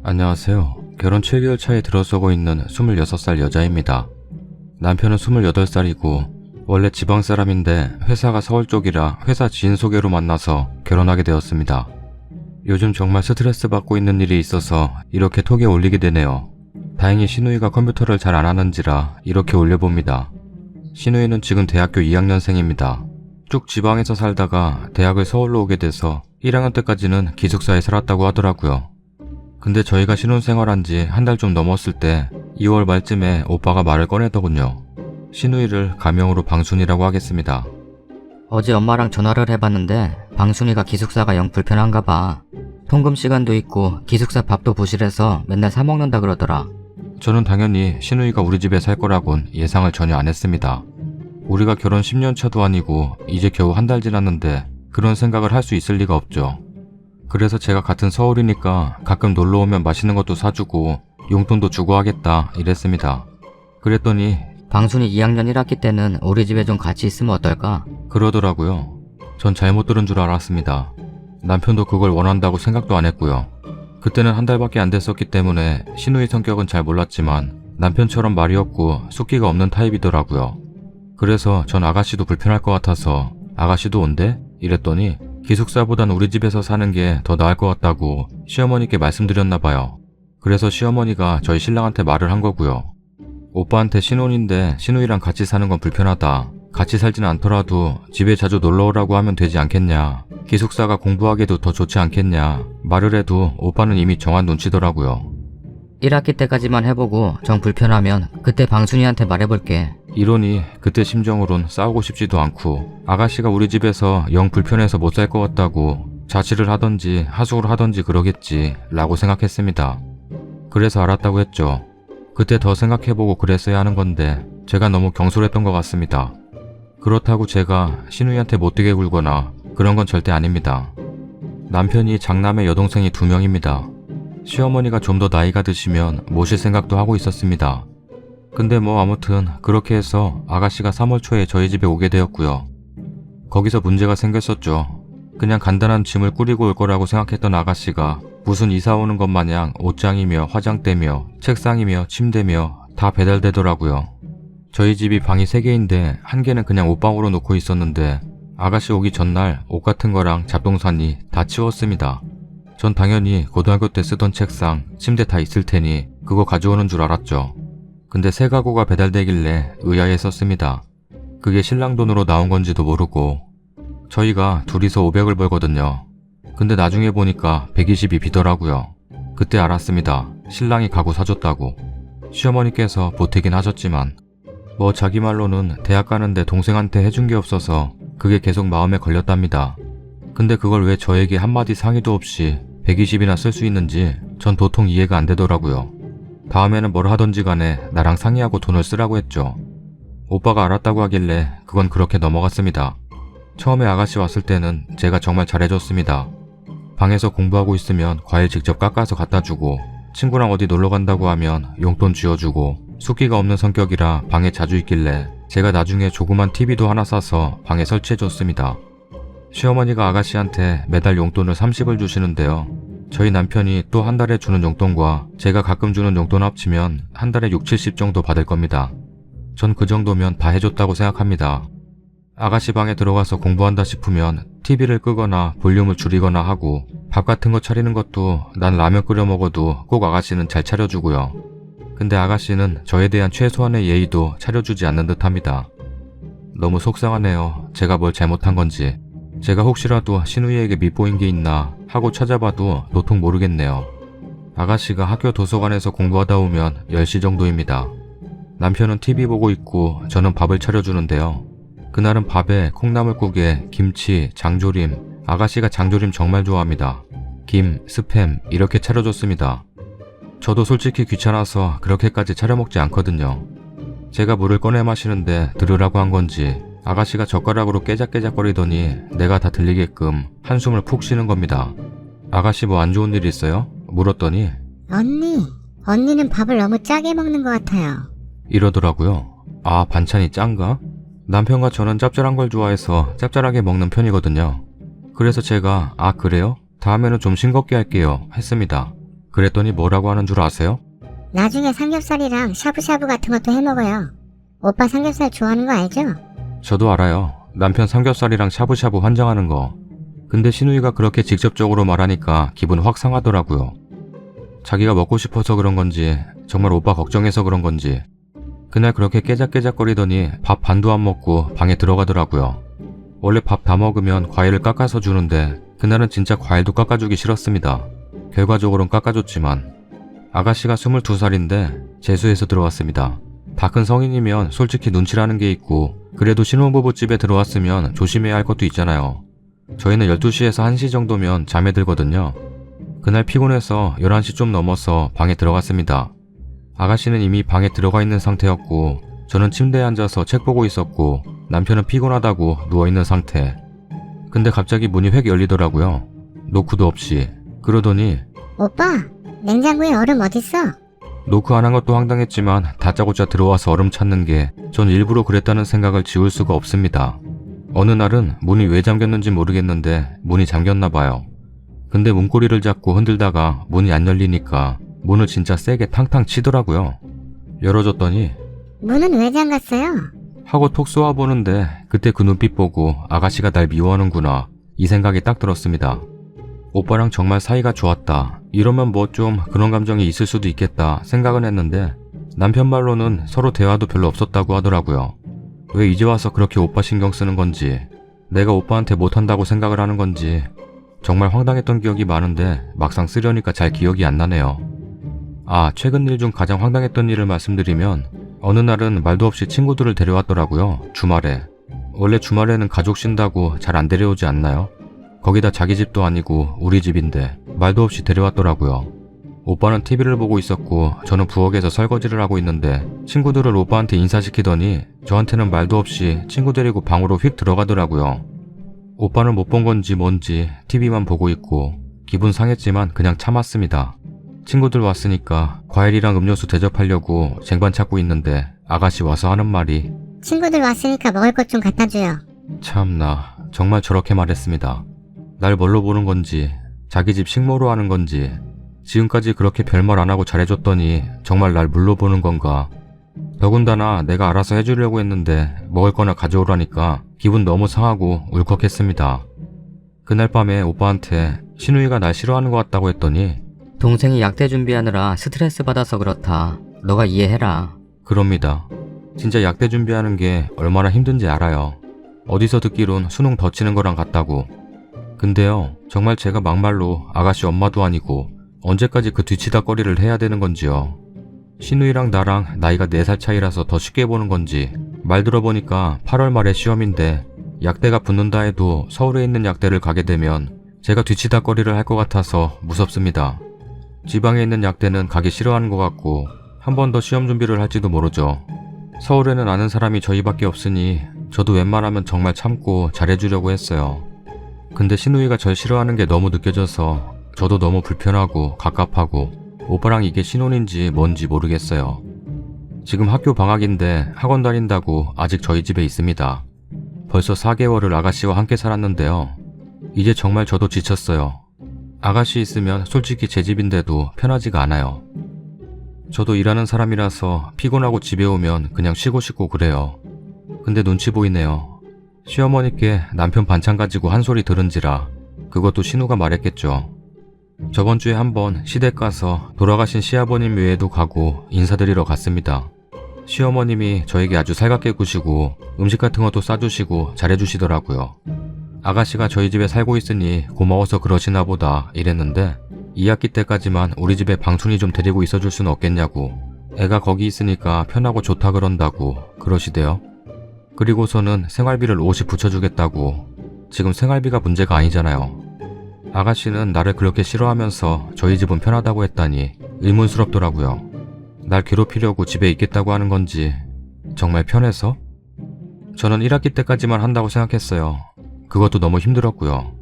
안녕하세요. 결혼 7개월 차에 들어서고 있는 26살 여자입니다. 남편은 28살이고 원래 지방 사람인데 회사가 서울 쪽이라 회사 지인 소개로 만나서 결혼하게 되었습니다. 요즘 정말 스트레스 받고 있는 일이 있어서 이렇게 톡에 올리게 되네요. 다행히 시누이가 컴퓨터를 잘 안 하는지라 이렇게 올려봅니다. 시누이는 지금 대학교 2학년생입니다. 쭉 지방에서 살다가 대학을 서울로 오게 돼서 1학년 때까지는 기숙사에 살았다고 하더라고요. 근데 저희가 신혼생활한 지 한 달 좀 넘었을 때 2월 말쯤에 오빠가 말을 꺼내더군요. 시누이를 가명으로 방순이라고 하겠습니다. 어제 엄마랑 전화를 해봤는데 방순이가 기숙사가 영 불편한가 봐. 통금 시간도 있고 기숙사 밥도 부실해서 맨날 사 먹는다 그러더라. 저는 당연히 시누이가 우리 집에 살 거라곤 예상을 전혀 안 했습니다. 우리가 결혼 10년 차도 아니고 이제 겨우 한 달 지났는데 그런 생각을 할 수 있을 리가 없죠. 그래서 제가 같은 서울이니까 가끔 놀러오면 맛있는 것도 사주고 용돈도 주고 하겠다 이랬습니다. 그랬더니 방순이 2학년 1학기 때는 우리 집에 좀 같이 있으면 어떨까? 그러더라고요. 전 잘못 들은 줄 알았습니다. 남편도 그걸 원한다고 생각도 안 했고요. 그때는 한 달밖에 안 됐었기 때문에 시누이 성격은 잘 몰랐지만 남편처럼 말이 없고 숫기가 없는 타입이더라고요. 그래서 전 아가씨도 불편할 것 같아서 아가씨도 온대? 이랬더니 기숙사보단 우리 집에서 사는 게 더 나을 것 같다고 시어머니께 말씀드렸나 봐요. 그래서 시어머니가 저희 신랑한테 말을 한 거고요. 오빠한테 신혼인데 시누이랑 같이 사는 건 불편하다. 같이 살진 않더라도 집에 자주 놀러 오라고 하면 되지 않겠냐. 기숙사가 공부하기에도 더 좋지 않겠냐. 말을 해도 오빠는 이미 정한 눈치더라고요. 1학기 때까지만 해보고 정 불편하면 그때 방순이한테 말해볼게. 이러니 그때 심정으론 싸우고 싶지도 않고 아가씨가 우리 집에서 영 불편해서 못 살 것 같다고 자취를 하던지 하숙을 하던지 그러겠지 라고 생각했습니다. 그래서 알았다고 했죠. 그때 더 생각해보고 그랬어야 하는 건데 제가 너무 경솔했던 것 같습니다. 그렇다고 제가 시누이한테 못되게 굴거나 그런 건 절대 아닙니다. 남편이 장남의 여동생이 2명입니다. 시어머니가 좀 더 나이가 드시면 모실 생각도 하고 있었습니다. 근데 뭐 아무튼 그렇게 해서 아가씨가 3월 초에 저희 집에 오게 되었고요. 거기서 문제가 생겼었죠. 그냥 간단한 짐을 꾸리고 올 거라고 생각했던 아가씨가 무슨 이사 오는 것 마냥 옷장이며 화장대며 책상이며 침대며 다 배달되더라고요. 저희 집이 방이 3개인데 한 개는 그냥 옷방으로 놓고 있었는데 아가씨 오기 전날 옷 같은 거랑 잡동사니 다 치웠습니다. 전 당연히 고등학교 때 쓰던 책상, 침대 다 있을 테니 그거 가져오는 줄 알았죠. 근데 새 가구가 배달되길래 의아했었습니다. 그게 신랑 돈으로 나온 건지도 모르고 저희가 둘이서 500을 벌거든요. 근데 나중에 보니까 120이 비더라고요. 그때 알았습니다. 신랑이 가구 사줬다고. 시어머니께서 보태긴 하셨지만 뭐 자기 말로는 대학 가는데 동생한테 해준 게 없어서 그게 계속 마음에 걸렸답니다. 근데 그걸 왜 저에게 한마디 상의도 없이 120이나 쓸 수 있는지 전 도통 이해가 안 되더라고요. 다음에는 뭘 하던지 간에 나랑 상의하고 돈을 쓰라고 했죠. 오빠가 알았다고 하길래 그건 그렇게 넘어갔습니다. 처음에 아가씨 왔을 때는 제가 정말 잘해줬습니다. 방에서 공부하고 있으면 과일 직접 깎아서 갖다 주고 친구랑 어디 놀러 간다고 하면 용돈 쥐어주고 숫기가 없는 성격이라 방에 자주 있길래 제가 나중에 조그만 TV도 하나 사서 방에 설치해줬습니다. 시어머니가 아가씨한테 매달 용돈을 30을 주시는데요. 저희 남편이 또 한 달에 주는 용돈과 제가 가끔 주는 용돈 합치면 한 달에 6, 70 정도 받을 겁니다. 전 그 정도면 다 해줬다고 생각합니다. 아가씨 방에 들어가서 공부한다 싶으면 TV를 끄거나 볼륨을 줄이거나 하고 밥 같은 거 차리는 것도 난 라면 끓여 먹어도 꼭 아가씨는 잘 차려주고요. 근데 아가씨는 저에 대한 최소한의 예의도 차려주지 않는 듯 합니다. 너무 속상하네요. 제가 뭘 잘못한 건지. 제가 혹시라도 시누이에게 밉보인 게 있나 하고 찾아봐도 도통 모르겠네요. 아가씨가 학교 도서관에서 공부하다 오면 10시 정도입니다. 남편은 TV 보고 있고 저는 밥을 차려주는데요. 그날은 밥에 콩나물국에 김치, 장조림, 아가씨가 장조림 정말 좋아합니다. 김, 스팸 이렇게 차려줬습니다. 저도 솔직히 귀찮아서 그렇게까지 차려 먹지 않거든요. 제가 물을 꺼내 마시는데 들으라고 한 건지 아가씨가 젓가락으로 깨작깨작거리더니 내가 다 들리게끔 한숨을 푹 쉬는 겁니다. 아가씨 뭐 안 좋은 일 있어요? 물었더니 언니는 밥을 너무 짜게 먹는 것 같아요. 이러더라고요. 아, 반찬이 짠가? 남편과 저는 짭짤한 걸 좋아해서 짭짤하게 먹는 편이거든요. 그래서 제가 아 그래요? 다음에는 좀 싱겁게 할게요 했습니다. 그랬더니 뭐라고 하는 줄 아세요? 나중에 삼겹살이랑 샤브샤브 같은 것도 해먹어요. 오빠 삼겹살 좋아하는 거 알죠? 저도 알아요. 남편 삼겹살이랑 샤브샤브 환장하는 거. 근데 신우이가 그렇게 직접적으로 말하니까 기분 확 상하더라고요. 자기가 먹고 싶어서 그런 건지 정말 오빠 걱정해서 그런 건지 그날 그렇게 깨작깨작거리더니 밥 반도 안 먹고 방에 들어가더라고요. 원래 밥 다 먹으면 과일을 깎아서 주는데 그날은 진짜 과일도 깎아주기 싫었습니다. 결과적으로는 깎아줬지만 아가씨가 22살인데 재수해서 들어왔습니다. 다 큰 성인이면 솔직히 눈치라는 게 있고 그래도 신혼부부집에 들어왔으면 조심해야 할 것도 있잖아요. 저희는 12시에서 1시 정도면 잠에 들거든요. 그날 피곤해서 11시 좀 넘어서 방에 들어갔습니다. 아가씨는 이미 방에 들어가 있는 상태였고 저는 침대에 앉아서 책 보고 있었고 남편은 피곤하다고 누워있는 상태. 근데 갑자기 문이 획 열리더라고요. 노크도 없이. 그러더니 오빠, 냉장고에 얼음 어딨어? 노크 안 한 것도 황당했지만 다짜고짜 들어와서 얼음 찾는 게 전 일부러 그랬다는 생각을 지울 수가 없습니다. 어느 날은 문이 왜 잠겼는지 모르겠는데 문이 잠겼나 봐요. 근데 문고리를 잡고 흔들다가 문이 안 열리니까 문을 진짜 세게 탕탕 치더라고요. 열어줬더니 문은 왜 잠갔어요? 하고 톡 쏘아보는데 그때 그 눈빛 보고 아가씨가 날 미워하는구나 이 생각이 딱 들었습니다. 오빠랑 정말 사이가 좋았다. 이러면 뭐 좀 그런 감정이 있을 수도 있겠다 생각은 했는데 남편 말로는 서로 대화도 별로 없었다고 하더라고요. 왜 이제 와서 그렇게 오빠 신경 쓰는 건지 내가 오빠한테 못한다고 생각을 하는 건지 정말 황당했던 기억이 많은데 막상 쓰려니까 잘 기억이 안 나네요. 아, 최근 일 중 가장 황당했던 일을 말씀드리면 어느 날은 말도 없이 친구들을 데려왔더라고요. 주말에. 원래 주말에는 가족 쉰다고 잘 안 데려오지 않나요? 거기다 자기 집도 아니고 우리 집인데 말도 없이 데려왔더라고요. 오빠는 TV를 보고 있었고 저는 부엌에서 설거지를 하고 있는데 친구들을 오빠한테 인사시키더니 저한테는 말도 없이 친구 데리고 방으로 휙 들어가더라고요. 오빠는 못 본 건지 뭔지 TV만 보고 있고 기분 상했지만 그냥 참았습니다. 친구들 왔으니까 과일이랑 음료수 대접하려고 쟁반 찾고 있는데 아가씨 와서 하는 말이 친구들 왔으니까 먹을 것 좀 갖다 줘요. 참나 정말 저렇게 말했습니다. 날 뭘로 보는 건지 자기 집 식모로 하는 건지 지금까지 그렇게 별말 안 하고 잘해줬더니 정말 날 물로 보는 건가. 더군다나 내가 알아서 해주려고 했는데 먹을 거나 가져오라니까 기분 너무 상하고 울컥했습니다. 그날 밤에 오빠한테 신우이가 날 싫어하는 것 같다고 했더니 동생이 약대 준비하느라 스트레스 받아서 그렇다. 너가 이해해라. 그럽니다. 진짜 약대 준비하는 게 얼마나 힘든지 알아요. 어디서 듣기론 수능 더 치는 거랑 같다고. 근데요, 정말 제가 막말로 아가씨 엄마도 아니고 언제까지 그 뒤치다거리를 해야 되는 건지요. 신우이랑 나랑 나이가 4살 차이라서 더 쉽게 보는 건지 말 들어보니까 8월 말에 시험인데 약대가 붙는다 해도 서울에 있는 약대를 가게 되면 제가 뒤치다거리를 할 것 같아서 무섭습니다. 지방에 있는 약대는 가기 싫어하는 것 같고 한 번 더 시험 준비를 할지도 모르죠. 서울에는 아는 사람이 저희밖에 없으니 저도 웬만하면 정말 참고 잘해주려고 했어요. 근데 신우이가 절 싫어하는 게 너무 느껴져서 저도 너무 불편하고 갑갑하고 오빠랑 이게 신혼인지 뭔지 모르겠어요. 지금 학교 방학인데 학원 다닌다고 아직 저희 집에 있습니다. 벌써 4개월을 아가씨와 함께 살았는데요. 이제 정말 저도 지쳤어요. 아가씨 있으면 솔직히 제 집인데도 편하지가 않아요. 저도 일하는 사람이라서 피곤하고 집에 오면 그냥 쉬고 싶고 그래요. 근데 눈치 보이네요. 시어머니께 남편 반찬 가지고 한 소리 들은지라 그것도 신우가 말했겠죠. 저번 주에 한번 시댁 가서 돌아가신 시아버님 외에도 가고 인사드리러 갔습니다. 시어머님이 저에게 아주 살갑게 구시고 음식 같은 것도 싸주시고 잘해주시더라고요. 아가씨가 저희 집에 살고 있으니 고마워서 그러시나 보다 이랬는데 2학기 때까지만 우리 집에 방춘이 좀 데리고 있어줄 수는 없겠냐고 애가 거기 있으니까 편하고 좋다 그런다고 그러시대요. 그리고서는 생활비를 50 붙여주겠다고. 지금 생활비가 문제가 아니잖아요. 아가씨는 나를 그렇게 싫어하면서 저희 집은 편하다고 했다니 의문스럽더라고요. 날 괴롭히려고 집에 있겠다고 하는 건지 정말 편해서? 저는 1학기 때까지만 한다고 생각했어요. 그것도 너무 힘들었고요.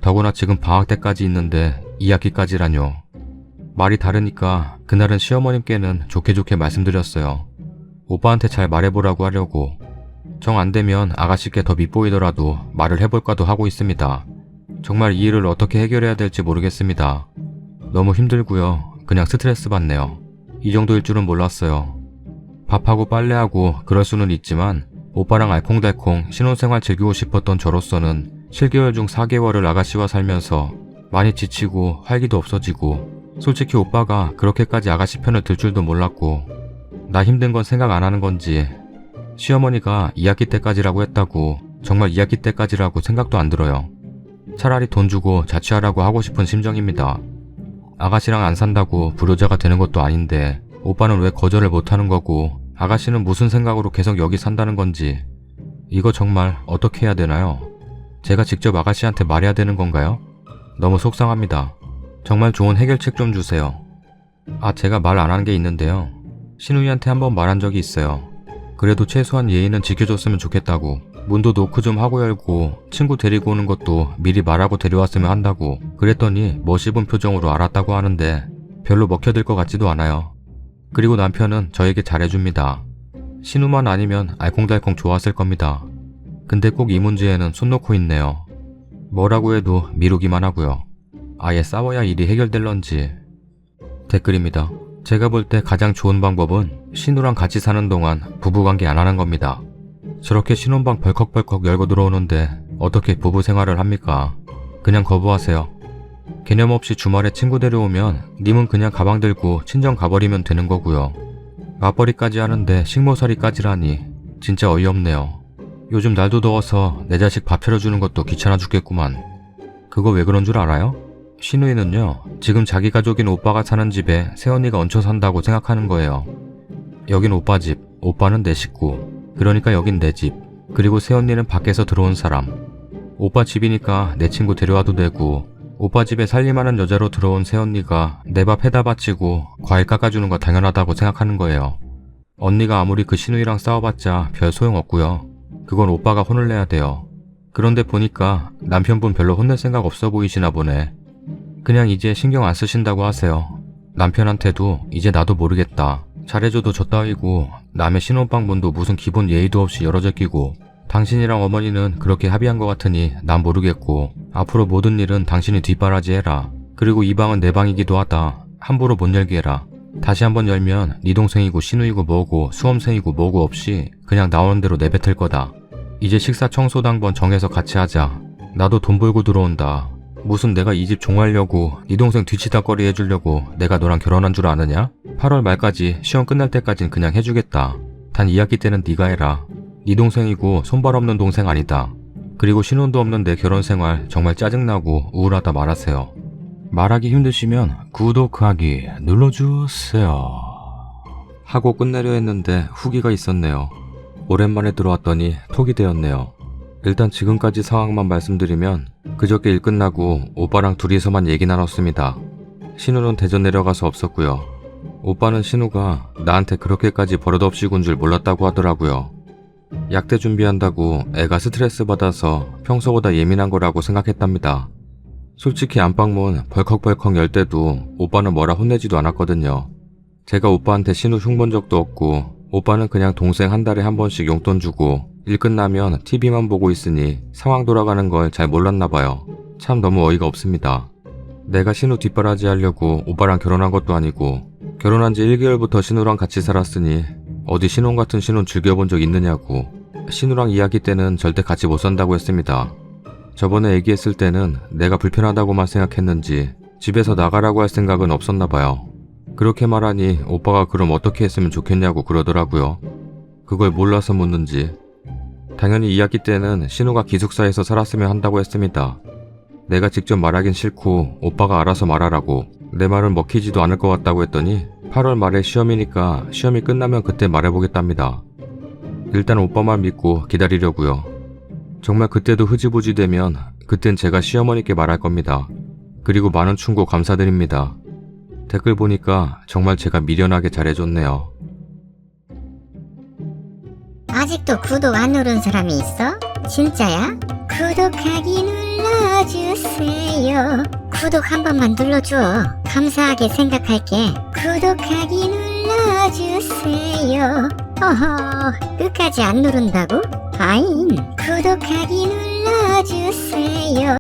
더구나 지금 방학 때까지 있는데 2학기까지라뇨. 말이 다르니까 그날은 시어머님께는 좋게 말씀드렸어요. 오빠한테 잘 말해보라고 하려고. 정 안되면 아가씨께 더 밉보이더라도 말을 해볼까도 하고 있습니다. 정말 이 일을 어떻게 해결해야 될지 모르겠습니다. 너무 힘들고요. 그냥 스트레스 받네요. 이 정도일 줄은 몰랐어요. 밥하고 빨래하고 그럴 수는 있지만 오빠랑 알콩달콩 신혼생활 즐기고 싶었던 저로서는 7개월 중 4개월을 아가씨와 살면서 많이 지치고 활기도 없어지고 솔직히 오빠가 그렇게까지 아가씨 편을 들 줄도 몰랐고 나 힘든 건 생각 안 하는 건지 시어머니가 2학기 때까지라고 했다고 정말 2학기 때까지라고 생각도 안 들어요. 차라리 돈 주고 자취하라고 하고 싶은 심정입니다. 아가씨랑 안 산다고 불효자가 되는 것도 아닌데 오빠는 왜 거절을 못하는 거고 아가씨는 무슨 생각으로 계속 여기 산다는 건지 이거 정말 어떻게 해야 되나요? 제가 직접 아가씨한테 말해야 되는 건가요? 너무 속상합니다. 정말 좋은 해결책 좀 주세요. 제가 말 안 한 게 있는데요. 신우이한테 한번 말한 적이 있어요. 그래도 최소한 예의는 지켜줬으면 좋겠다고. 문도 노크 좀 하고 열고 친구 데리고 오는 것도 미리 말하고 데려왔으면 한다고. 그랬더니 멋입은 표정으로 알았다고 하는데 별로 먹혀들 것 같지도 않아요. 그리고 남편은 저에게 잘해줍니다. 신우만 아니면 알콩달콩 좋았을 겁니다. 근데 꼭 이 문제에는 손 놓고 있네요. 뭐라고 해도 미루기만 하고요. 아예 싸워야 일이 해결될런지. 댓글입니다. 제가 볼 때 가장 좋은 방법은 신우랑 같이 사는 동안 부부관계 안 하는 겁니다. 저렇게 신혼방 벌컥벌컥 열고 들어오는데 어떻게 부부 생활을 합니까? 그냥 거부하세요. 개념 없이 주말에 친구 데려오면 님은 그냥 가방 들고 친정 가버리면 되는 거고요. 맞벌이까지 하는데 식모살이까지라니 진짜 어이없네요. 요즘 날도 더워서 내 자식 밥 차려주는 것도 귀찮아 죽겠구만. 그거 왜 그런 줄 알아요? 신우이는요, 지금 자기 가족인 오빠가 사는 집에 새언니가 얹혀 산다고 생각하는 거예요. 여긴 오빠 집, 오빠는 내 식구, 그러니까 여긴 내 집, 그리고 새언니는 밖에서 들어온 사람. 오빠 집이니까 내 친구 데려와도 되고 오빠 집에 살림하는 여자로 들어온 새언니가 내 밥 해다 바치고 과일 깎아주는 거 당연하다고 생각하는 거예요. 언니가 아무리 그 신우이랑 싸워봤자 별 소용없고요. 그건 오빠가 혼을 내야 돼요. 그런데 보니까 남편분 별로 혼낼 생각 없어 보이시나 보네. 그냥 이제 신경 안 쓰신다고 하세요. 남편한테도 이제 나도 모르겠다. 잘해줘도 저 따위고 남의 신혼방 문도 무슨 기본 예의도 없이 열어져 끼고 당신이랑 어머니는 그렇게 합의한 것 같으니 난 모르겠고 앞으로 모든 일은 당신이 뒷바라지 해라. 그리고 이 방은 내 방이기도 하다. 함부로 못 열게 해라. 다시 한번 열면 네 동생이고 신우이고 뭐고 수험생이고 뭐고 없이 그냥 나오는 대로 내뱉을 거다. 이제 식사 청소도 한번 정해서 같이 하자. 나도 돈 벌고 들어온다. 무슨 내가 이 집 종하려고 네 동생 뒤치다꺼리 해주려고 내가 너랑 결혼한 줄 아느냐? 8월 말까지 시험 끝날 때까진 그냥 해주겠다. 단 2학기 때는 네가 해라. 네 동생이고 손발 없는 동생 아니다. 그리고 신혼도 없는 내 결혼 생활 정말 짜증나고 우울하다 말하세요. 말하기 힘드시면 구독하기 눌러주세요. 하고 끝내려 했는데 후기가 있었네요. 오랜만에 들어왔더니 톡이 되었네요. 일단 지금까지 상황만 말씀드리면 그저께 일 끝나고 오빠랑 둘이서만 얘기 나눴습니다. 신우는 대전 내려가서 없었고요. 오빠는 신우가 나한테 그렇게까지 버릇없이 군 줄 몰랐다고 하더라고요. 약대 준비한다고 애가 스트레스 받아서 평소보다 예민한 거라고 생각했답니다. 솔직히 안방문 벌컥벌컥 열 때도 오빠는 뭐라 혼내지도 않았거든요. 제가 오빠한테 신우 흉본 적도 없고 오빠는 그냥 동생 한 달에 한 번씩 용돈 주고 일 끝나면 TV만 보고 있으니 상황 돌아가는 걸 잘 몰랐나 봐요. 참 너무 어이가 없습니다. 내가 신우 뒷바라지 하려고 오빠랑 결혼한 것도 아니고 결혼한 지 1개월부터 신우랑 같이 살았으니 어디 신혼 같은 신혼 즐겨본 적 있느냐고. 신우랑 이야기 때는 절대 같이 못 산다고 했습니다. 저번에 얘기했을 때는 내가 불편하다고만 생각했는지 집에서 나가라고 할 생각은 없었나 봐요. 그렇게 말하니 오빠가 그럼 어떻게 했으면 좋겠냐고 그러더라고요. 그걸 몰라서 묻는지. 당연히 2학기 때는 신우가 기숙사에서 살았으면 한다고 했습니다. 내가 직접 말하긴 싫고 오빠가 알아서 말하라고. 내 말은 먹히지도 않을 것 같다고 했더니 8월 말에 시험이니까 시험이 끝나면 그때 말해보겠답니다. 일단 오빠만 믿고 기다리려고요. 정말 그때도 흐지부지 되면 그땐 제가 시어머니께 말할 겁니다. 그리고 많은 충고 감사드립니다. 댓글 보니까 정말 제가 미련하게 잘해줬네요. 아직도 구독 안 누른 사람이 있어? 진짜야? 구독하기 눌러주세요. 구독 한 번만 눌러줘. 감사하게 생각할게. 구독하기 눌러주세요. 어허, 끝까지 안 누른다고? 아잉, 구독하기 눌러주세요.